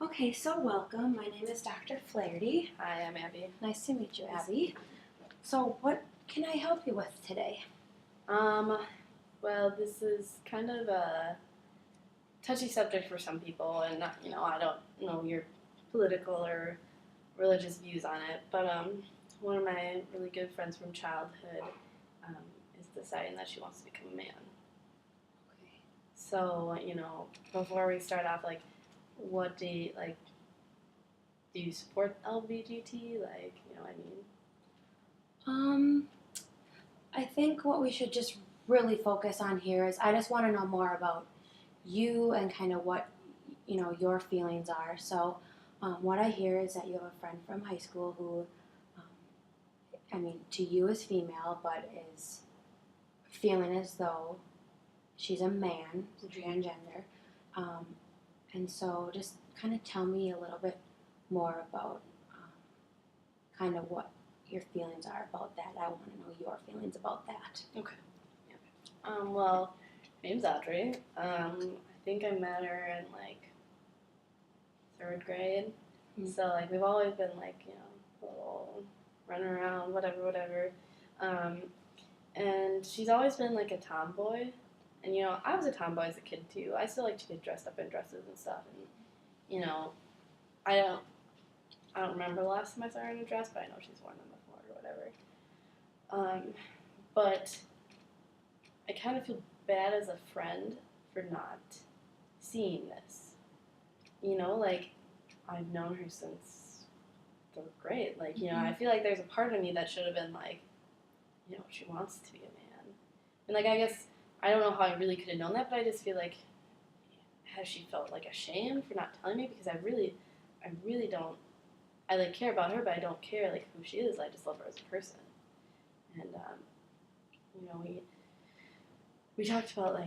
Okay, so welcome. My name is Dr. Flaherty. Hi, I'm Abby. Nice to meet you, Abby. So, what can I help you with today? Well, this is kind of a touchy subject for some people, and I don't know your political or religious views on it, but one of my really good friends from childhood um, is deciding that she wants to become a man. Okay. So, before we start off, what do you support LBGT? I think what we should just really focus on here is I just want to know more about you and kind of what, your feelings are. So, what I hear is that you have a friend from high school who, to you is female, but is feeling as though she's a man, transgender. Um, and so just kind of tell me a little bit more about kind of what your feelings are about that. I want to know your feelings about that. Okay. Well, my name's Audrey. I think I met her in third grade. Mm-hmm. So we've always been little run around, whatever. And she's always been a tomboy. And I was a tomboy as a kid too. I still like to get dressed up in dresses and stuff. And I don't remember the last time I saw her in a dress, but I know she's worn them before or whatever. But I kind of feel bad as a friend for not seeing this. I've known her since third grade. I feel like there's a part of me that should have been she wants to be a man. And I guess, I don't know how I really could have known that, but I just feel like, has she felt ashamed for not telling me? Because I really don't, I care about her, but I don't care who she is. I just love her as a person. And, we talked about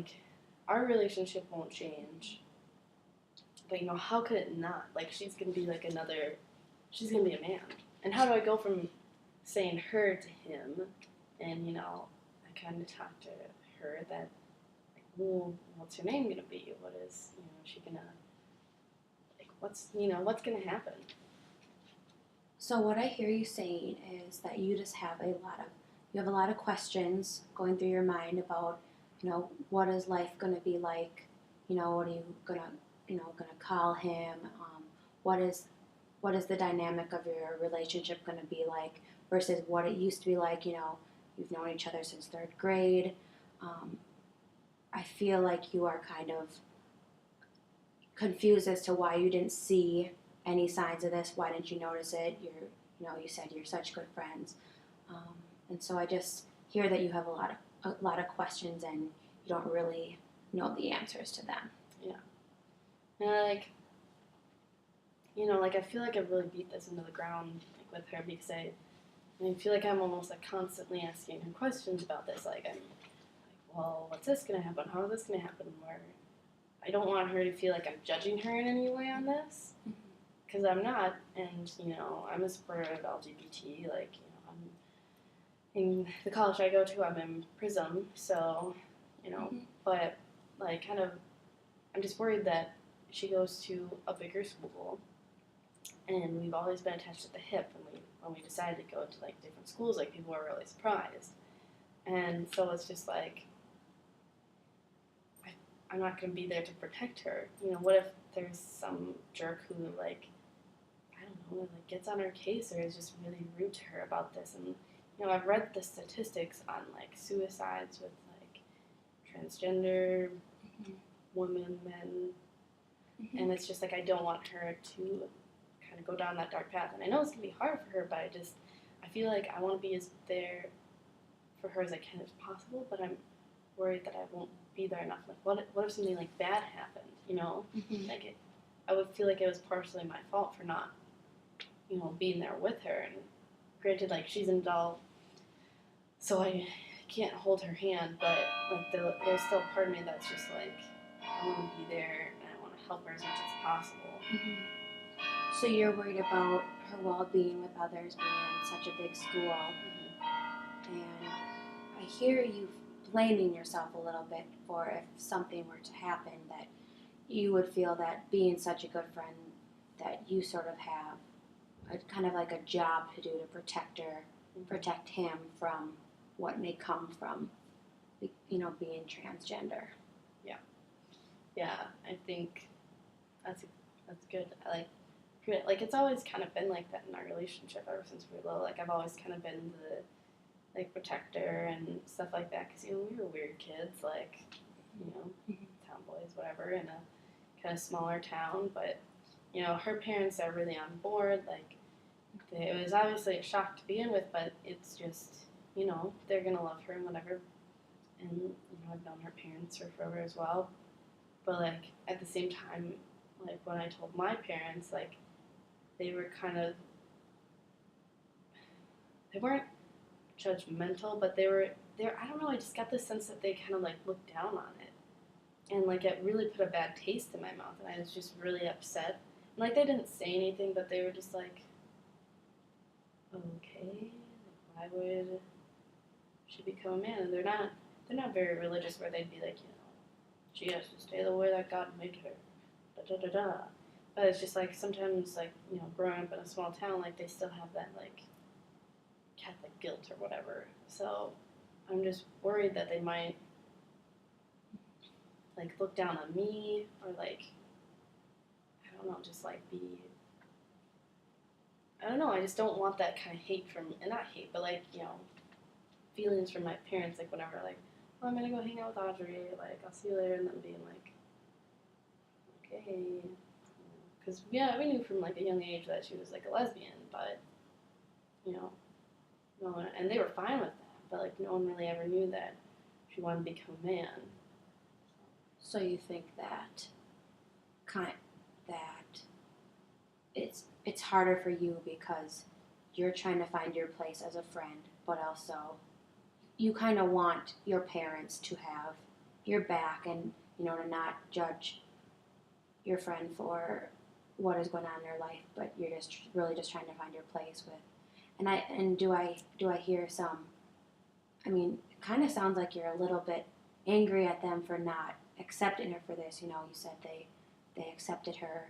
our relationship won't change, but how could it not? She's gonna be she's gonna be a man, and how do I go from saying her to him? And I kind of talked to her that well, what's her name gonna be? What is she gonna what's gonna happen? So what I hear you saying is that you just have a lot of questions going through your mind about, what is life going to be like? What are you gonna call him? What is the dynamic of your relationship going to be like versus what it used to be like? You've known each other since third grade. I feel like you are kind of confused as to why you didn't see any signs of this. Why didn't you notice it? You said you're such good friends, and so I just hear that you have a lot of questions and you don't really know the answers to them. Yeah, and I feel like I really beat this into the ground with her because I feel like I'm almost constantly asking her questions about this. Well, what's this gonna happen? How is this gonna happen? Where I don't want her to feel like I'm judging her in any way on this, because I'm not. And I'm a supporter of LGBT. I'm in the college I go to. I'm in Prism, so but I'm just worried that she goes to a bigger school, and we've always been attached at the hip. And when we decided to go to different schools, people were really surprised, and so it's just I'm not going to be there to protect her. What if there's some jerk who, I don't know, gets on her case or is just really rude to her about this? And, I've read the statistics on, suicides with, transgender women, men, and it's just, I don't want her to kind of go down that dark path. And I know it's going to be hard for her, but I feel like I want to be as there for her as I can as possible, but I'm worried that I won't be there enough. What if something bad happened? I would feel like it was partially my fault for not, being there with her. And granted, she's an adult, so I can't hold her hand, but there's still a part of me that's just I want to be there and I want to help her as much as possible. Mm-hmm. So you're worried about her well-being with others being in such a big school, and I hear you blaming yourself a little bit for if something were to happen, that you would feel that being such a good friend that you sort of have a kind of like a job to do to protect him from what may come from, being transgender. Yeah, I think that's good. Like it's always kind of been like that in our relationship ever since we were little. Like I've always kind of been the like protector and stuff like that because we were weird kids, like tomboys, whatever, in a kind of smaller town. But her parents are really on board. Like it was obviously a shock to begin with, but it's just they're gonna love her and whatever. And I've known her parents for forever as well. But like at the same time, like when I told my parents, like they were they weren't judgmental, but they were I don't know, I just got the sense that they kind of like looked down on it. And like it really put a bad taste in my mouth and I was just really upset. And like they didn't say anything, but they were just like, okay, like, why would she become a man? And they're not very religious where they'd be like, she has to stay the way that God made her. Da da da da. But it's just like sometimes like, growing up in a small town, like they still have that like Catholic guilt or whatever. So I'm just worried that they might like look down on me or like I don't know, just like be I don't know, I just don't want that kind of hate from and not hate, but like, feelings from my parents like whenever like, oh, I'm gonna go hang out with Audrey, like I'll see you later and then being like, okay. Because we knew from like a young age that she was like a lesbian, but no one, and they were fine with that. But like no one really ever knew that she wanted to become a man. So you think that that it's harder for you because you're trying to find your place as a friend, but also you kind of want your parents to have your back and to not judge your friend for what is going on in their life, but you're just really just trying to find your place with. And do I hear some? I mean, it kind of sounds like you're a little bit angry at them for not accepting her for this. You said they accepted her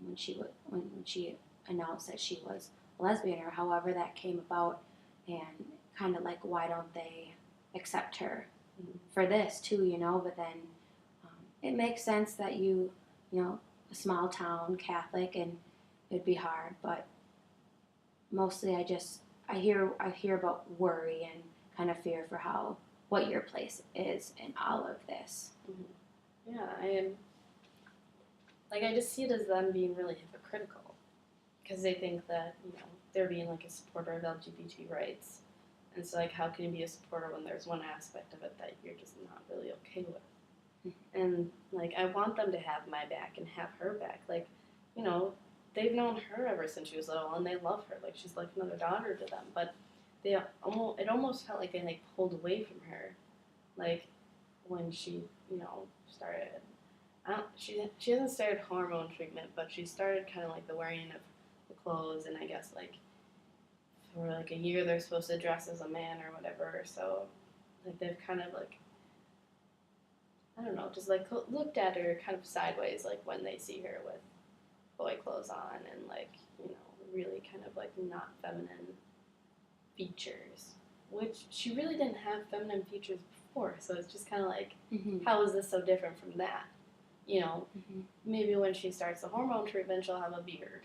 when she announced that she was a lesbian or however that came about, and kind of like why don't they accept her for this too? But then it makes sense that a small town Catholic and it'd be hard, but mostly I hear about worry and kind of fear for what your place is in all of this. Mm-hmm. Yeah, I am. Like I just see it as them being really hypocritical because they think that they're being like a supporter of LGBT rights, and so like how can you be a supporter when there's one aspect of it that you're just not really okay with? Mm-hmm. And like I want them to have my back and have her back. Like they've known her ever since she was little, and they love her. Like she's like another daughter to them. But it almost felt like they like pulled away from her, like when she started. She hasn't started hormone treatment, but she started kind of like the wearing of the clothes, and I guess like for like a year they're supposed to dress as a man or whatever. So like they've kind of like I don't know, just like looked at her kind of sideways, like when they see her with boy clothes on and like really kind of like not feminine features, which she really didn't have feminine features before. So it's just kind of like, how is this so different from that? Maybe when she starts the hormone treatment, she'll have a beard.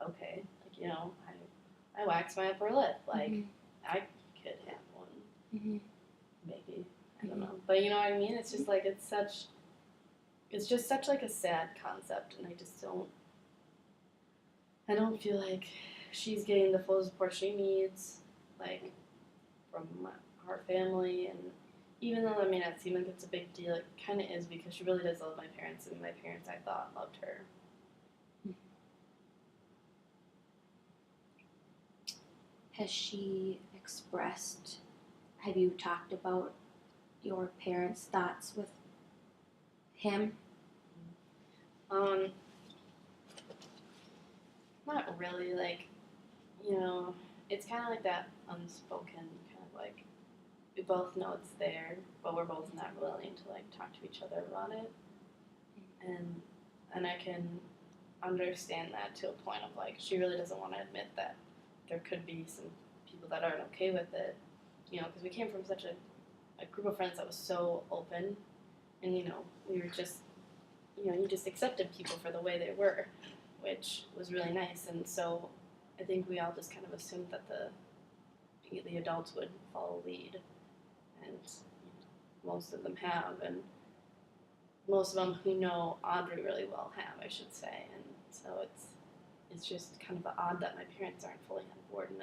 Okay, like I wax my upper lip. Like I could have one, maybe. I don't know, but you know what I mean. It's just like it's just such like a sad concept, and I don't feel like she's getting the full support she needs, like from our family, and even though that may not seem like it's a big deal, it kind of is because she really does love my parents, and my parents I thought loved her. Has she expressed? Have you talked about your parents' thoughts with him? Not really. Like, it's kind of like that unspoken kind of like we both know it's there, but we're both not willing to like talk to each other about it. And understand that to a point of like she really doesn't want to admit that there could be some people that aren't okay with it, because we came from such a group of friends that was so open, and we were just, you just accepted people for the way they were, which was really nice. And so I think we all just kind of assumed that the adults would follow lead, and most of them have, and most of them who know Audrey really well have, I should say. And so it's just kind of odd that my parents aren't fully on board, and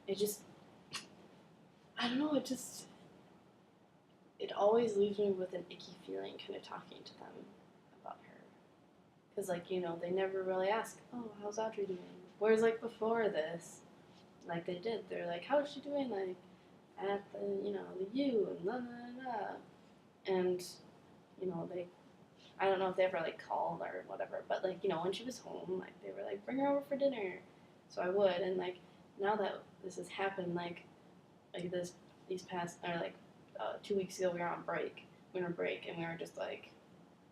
it just, I don't know, it always leaves me with an icky feeling kind of talking to them about her. Because, like, they never really ask, oh, how's Audrey doing? Whereas, like, before this, like, they did. They're like, how's she doing, like, at the, the U, and blah, blah, blah. And, they, I don't know if they ever, like, called or whatever, but, like, when she was home, like, they were like, bring her over for dinner. So I would, and, like, now that this has happened, like these past, or, like, 2 weeks ago, we were on winter break, and we were just, like,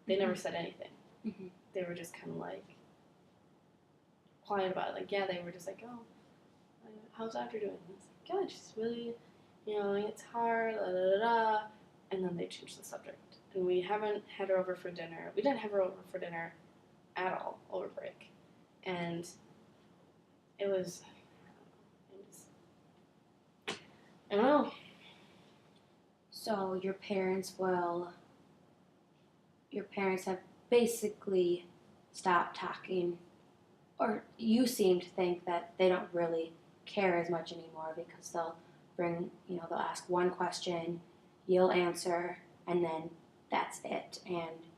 they never said anything. Mm-hmm. They were just kind of, like, quiet about it. Like, yeah, they were just like, oh, how's Audrey doing? And I was like, good, she's really, it's hard, da da da da. And then they changed the subject. And we haven't had her over for dinner. We didn't have her over for dinner at all over break. And it was, I don't know. So your parents have basically stopped talking, or you seem to think that they don't really care as much anymore, because they'll ask one question, you'll answer, and then that's it. And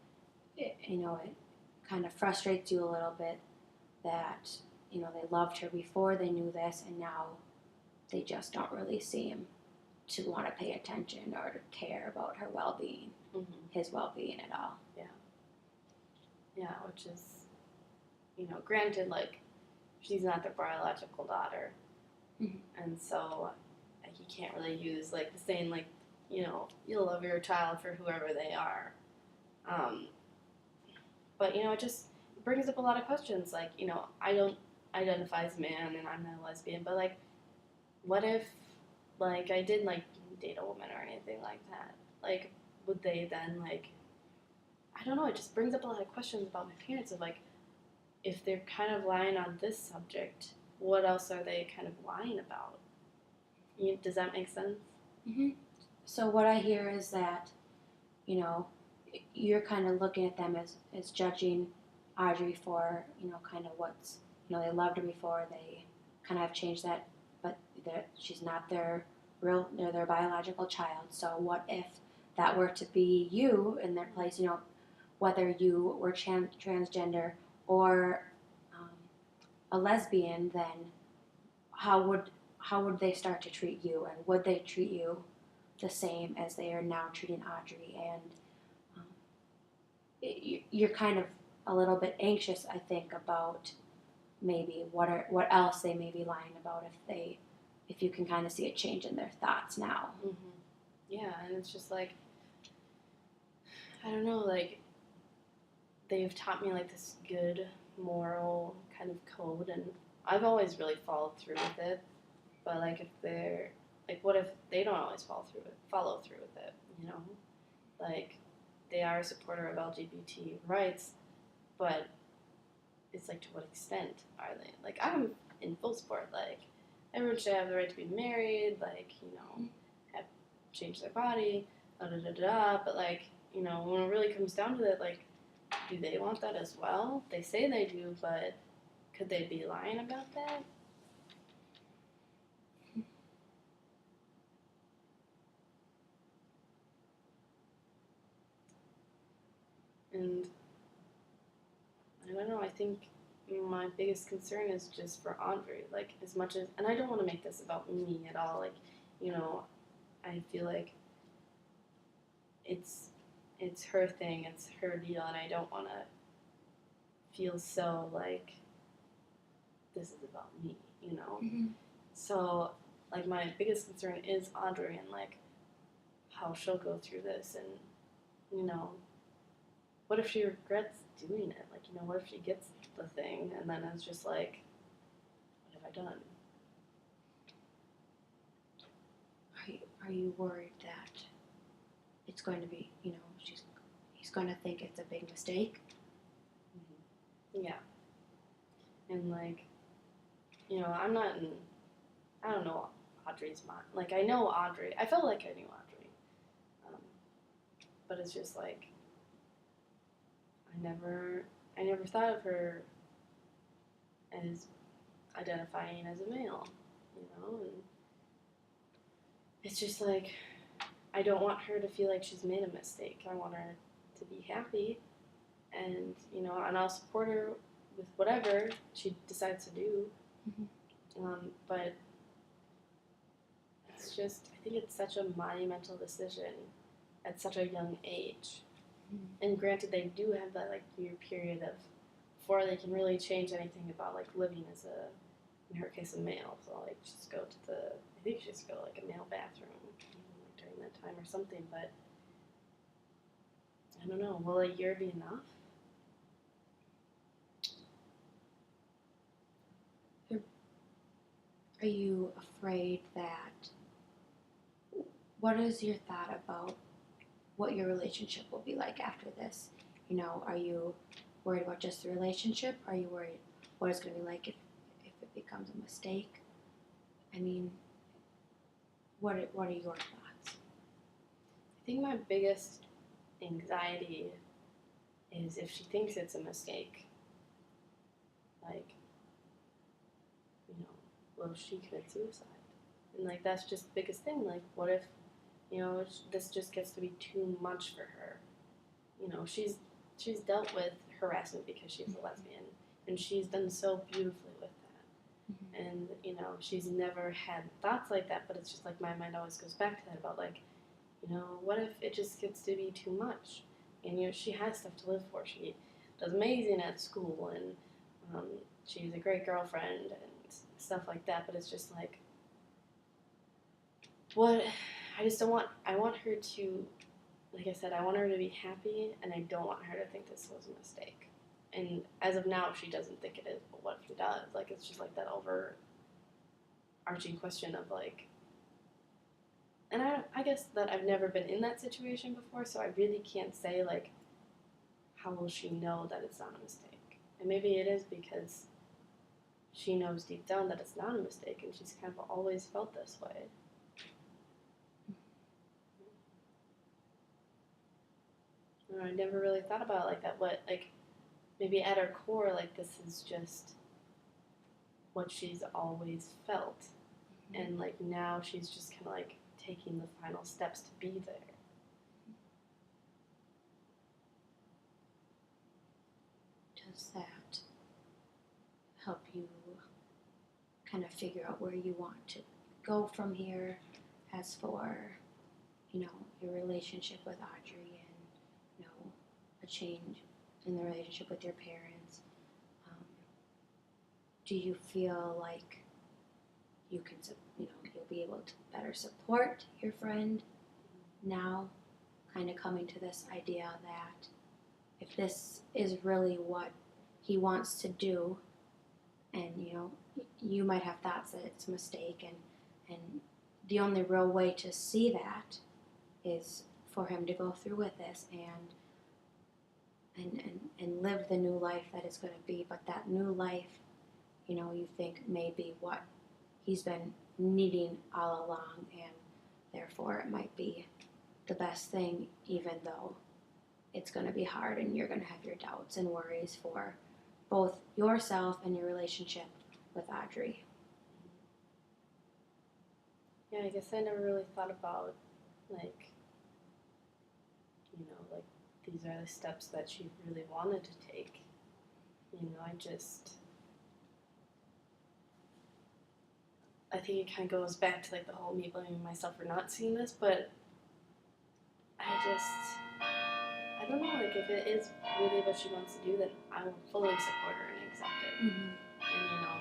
it kind of frustrates you a little bit that they loved her before they knew this, and now they just don't really seem to want to pay attention or to care about her well-being, his well-being at all. Yeah, which is, granted, like, she's not their biological daughter, and so, like, you can't really use, like, the saying, like, you'll love your child for whoever they are. But, it just brings up a lot of questions. Like, I don't identify as a man and I'm not a lesbian, but, like, what if, like, I did, like, date a woman or anything like that? Like, would they then, like, I don't know, it just brings up a lot of questions about my parents of, like, if they're kind of lying on this subject, what else are they kind of lying about? Does that make sense? Mm-hmm. So what I hear is that, you're kind of looking at them as judging Audrey for, kind of what's, they loved her before, they kind of have changed that, but she's not they're their biological child. So what if that were to be you in their place, whether you were transgender or a lesbian, then how would they start to treat you, and would they treat you the same as they are now treating Audrey? And you're kind of a little bit anxious, I think, about maybe what else they may be lying about if you can kind of see a change in their thoughts now. Yeah, and it's just like, I don't know, like, they've taught me, like, this good moral kind of code, and I've always really followed through with it. But, like, if they're, like, what if they don't always follow through with it, Like, they are a supporter of LGBT rights, but it's, like, to what extent are they? Like, I'm in full support, like, everyone should have the right to be married, like, have change their body, da da da da, but, like, when it really comes down to it, like, do they want that as well? They say they do, but could they be lying about that? And I don't know, I think my biggest concern is just for Audrey. Like, as much as, and I don't want to make this about me at all. Like, I feel like it's her thing, it's her deal, and I don't want to feel so like this is about me, So, like, my biggest concern is Audrey and, like, how she'll go through this, and, what if she regrets doing it? Like, what if she gets the thing and then it's just like, what have I done? Are you worried that it's going to be, he's going to think it's a big mistake? Yeah. And like, I'm not in, I don't know Audrey's mind. Like, I know Audrey. I felt like I knew Audrey. But it's just like, I never thought of her as identifying as a male, and it's just like, I don't want her to feel like she's made a mistake. I want her to be happy, and, and I'll support her with whatever she decides to do. But it's just, I think it's such a monumental decision at such a young age. And granted, they do have that, like, year period of before they can really change anything about, like, living as in her case, a male. So, like, just go to I think she just go to, like, a male bathroom during that time or something. But I don't know. Will a year be enough? Are you afraid that, what is your thought about what your relationship will be like after this? Are you worried about just the relationship? Are you worried what it's going to be like if it becomes a mistake? I mean, what are your thoughts? I think my biggest anxiety is if she thinks it's a mistake. Like, will she commit suicide? And, like, that's just the biggest thing. Like, what if, this just gets to be too much for her? She's dealt with harassment because she's a lesbian, and she's done so beautifully with that. And, she's never had thoughts like that, but it's just like my mind always goes back to that about, like, what if it just gets to be too much? And, she has stuff to live for. She does amazing at school, and she's a great girlfriend and stuff like that, but it's just like, what, I just don't want, I want her to, like I said, I want her to be happy, and I don't want her to think this was a mistake. And as of now, she doesn't think it is, but what if she does? Like, it's just like that overarching question of, like, and I guess that I've never been in that situation before, so I really can't say, like, how will she know that it's not a mistake? And maybe it is because she knows deep down that it's not a mistake, and she's kind of always felt this way. I never really thought about it like that. What, like, maybe at her core, like, this is just what she's always felt. And, like, now she's just kind of, like, taking the final steps to be there. Does that help you kind of figure out where you want to go from here as for, your relationship with Audrey and, a change in the relationship with your parents? Do you feel like you can, you'll be able to better support your friend now, kind of coming to this idea that if this is really what he wants to do, and, you might have thoughts that it's a mistake, and the only real way to see that is for him to go through with this and live the new life that it's going to be. But that new life, you think may be what he's been needing all along, and therefore it might be the best thing, even though it's going to be hard and you're going to have your doubts and worries for both yourself and your relationship with Audrey. Yeah, I guess I never really thought about, like, like, these are the steps that she really wanted to take. I think it kind of goes back to, like, the whole me blaming myself for not seeing this, but I don't know, like, if it is really what she wants to do, then I will fully support her and accept it. And,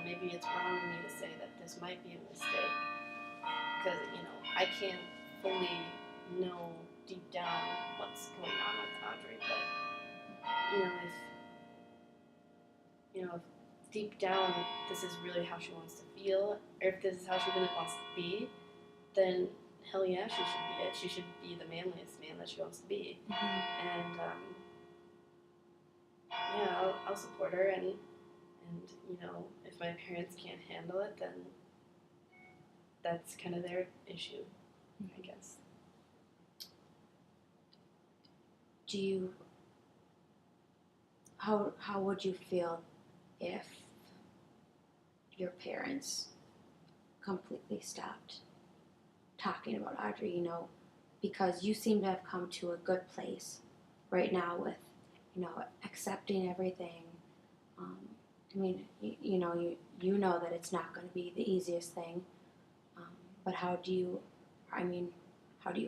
maybe it's wrong of me to say that this might be a mistake, because, I can't fully know deep down what's going on with Audrey, but, if deep down this is really how she wants to feel, or if this is how she really wants to be, then hell yeah, she should be it. She should be the manliest man that she wants to be. And yeah, I'll support her, and if my parents can't handle it, then that's kind of their issue, I guess. Do you, how would you feel if your parents completely stopped talking about Audrey, because you seem to have come to a good place right now with, accepting everything. I mean, you know that it's not going to be the easiest thing, but how do you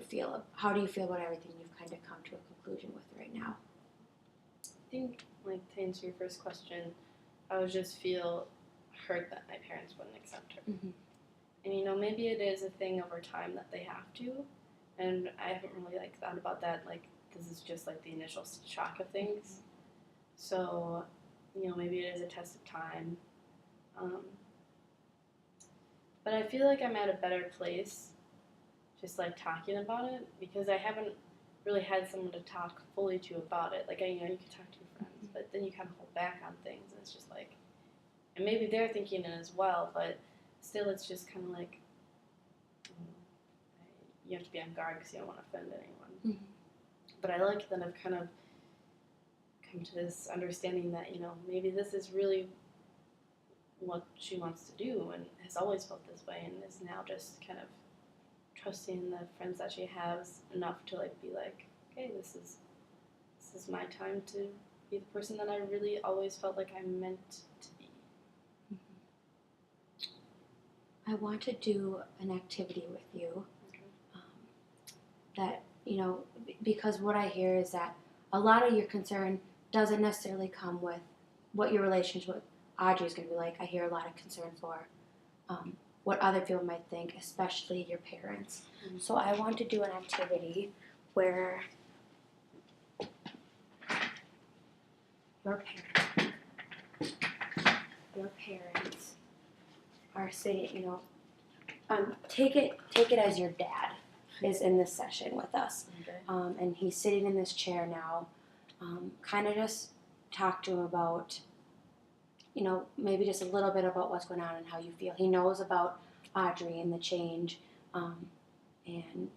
feel about everything you've kind of come to a conclusion with right now? I think, to answer your first question, I would just feel hurt that my parents wouldn't accept her. Mm-hmm. And maybe it is a thing over time that they have to, and I haven't really thought about that. This is just the initial shock of things. So, maybe it is a test of time. But I feel like I'm at a better place just talking about it, because I haven't really had someone to talk fully to about it. You can talk to your friends, but then you kind of hold back on things, and it's just and maybe they're thinking it as well, but still it's just kind of you have to be on guard because you don't want to offend anyone. Mm-hmm. But I like that I've kind of come to this understanding that, maybe this is really what she wants to do and has always felt this way, and is now just kind of trusting the friends that she has enough to be okay, this is my time to be the person that I really always felt like I meant to be. I want to do an activity with you. Okay. That, because what I hear is that a lot of your concern doesn't necessarily come with what your relationship with Audrey is going to be like. I hear a lot of concern for what other people might think, especially your parents. Mm-hmm. So I want to do an activity where your parents are sitting, take it as your dad is in this session with us. Okay. And he's sitting in this chair now. Kind of just talk to him about, maybe just a little bit about what's going on and how you feel. He knows about Audrey and the change, and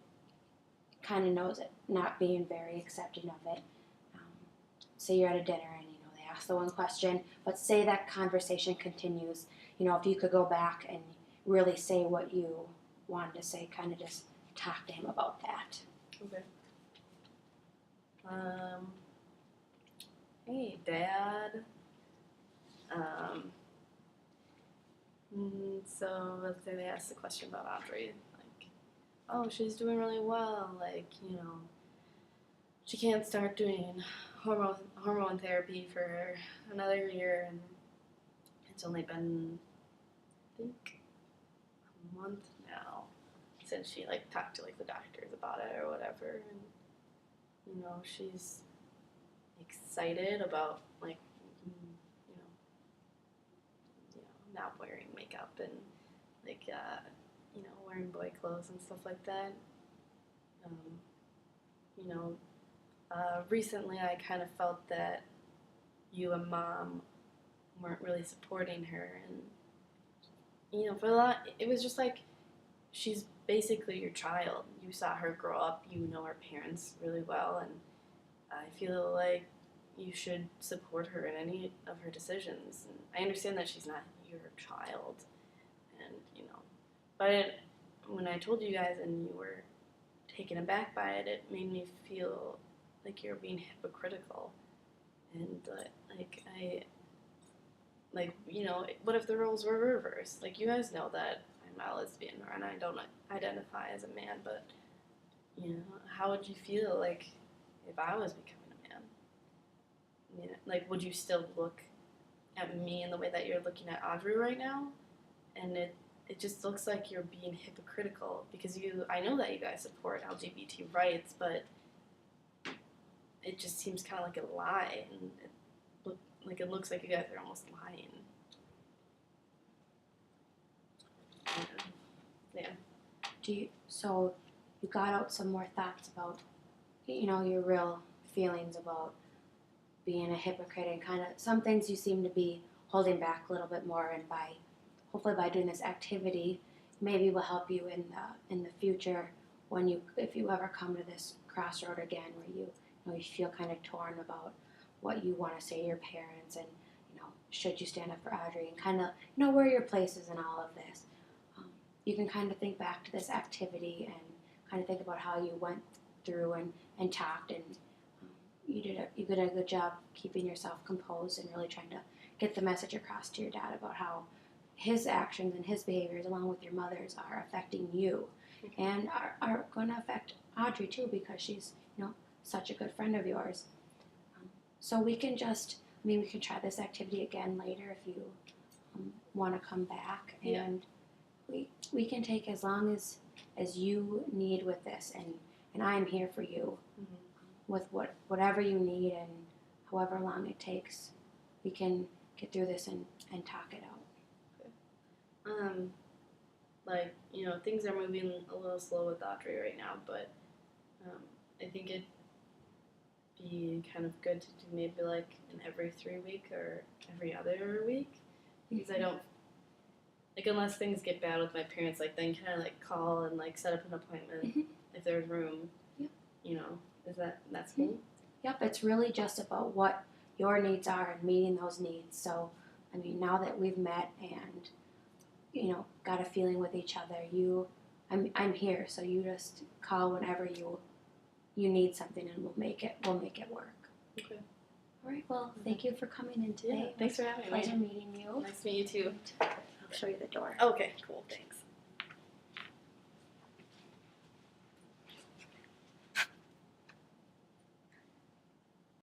kind of knows it, not being very accepting of it. Say you're at a dinner and, they ask the one question, but say that conversation continues. If you could go back and really say what you wanted to say, kind of just talk to him about that. Okay. Hey, Dad. So let's say they ask the question about Audrey, oh, she's doing really well, she can't start doing hormone therapy for another year, and it's only been, I think, a month now since she talked to the doctors about it or whatever, and she's excited about not wearing makeup and wearing boy clothes and stuff like that. Recently I kind of felt that you and Mom weren't really supporting her, and for a lot it was just she's basically your child. You saw her grow up, you know her parents really well, and I feel like you should support her in any of her decisions. And I understand that she's not your child, and but when I told you guys and you were taken aback by it, it made me feel like you're being hypocritical, and what if the roles were reversed? You guys know that I'm not a lesbian, and I don't identify as a man, but how would you feel if I was becoming a man? Would you still look at me in the way that you're looking at Audrey right now? And it just looks like you're being hypocritical, because I know that you guys support LGBT rights, but it just seems kind of like a lie, and like it looks like you guys are almost lying. Yeah. So you got out some more thoughts about, your real feelings about being a hypocrite, and kind of some things you seem to be holding back a little bit more, and hopefully by doing this activity, maybe will help you in the future if you ever come to this crossroad again where you feel kind of torn about what you want to say to your parents, and should you stand up for Audrey, and kind of where your place is in all of this. You can kind of think back to this activity and kind of think about how you went through and talked, and you did a good job keeping yourself composed and really trying to get the message across to your dad about how his actions and his behaviors, along with your mother's, are affecting you, and are going to affect Audrey too, because she's such a good friend of yours. So we can we can try this activity again later if you want to come back, and we can take as long as you need with this, and I'm here for you with whatever you need, and however long it takes. We can get through this and talk it out. Like, things are moving a little slow with Audrey right now, but I think it'd be kind of good to do maybe like an every 3 week or every other week, because I don't, like, unless things get bad with my parents, like, then kind of like call and like set up an appointment if there's room. Yep. Is that's cool? Yep, it's really just about what your needs are and meeting those needs. So, now that we've met and got a feeling with each other, I'm here. So you just call whenever you need something, and we'll make it work. Okay. All right. Well, thank you for coming in today. Yeah, thanks for having me. Pleasure meeting you. Nice to meet you too. I'll show you the door. Okay, cool. Thanks.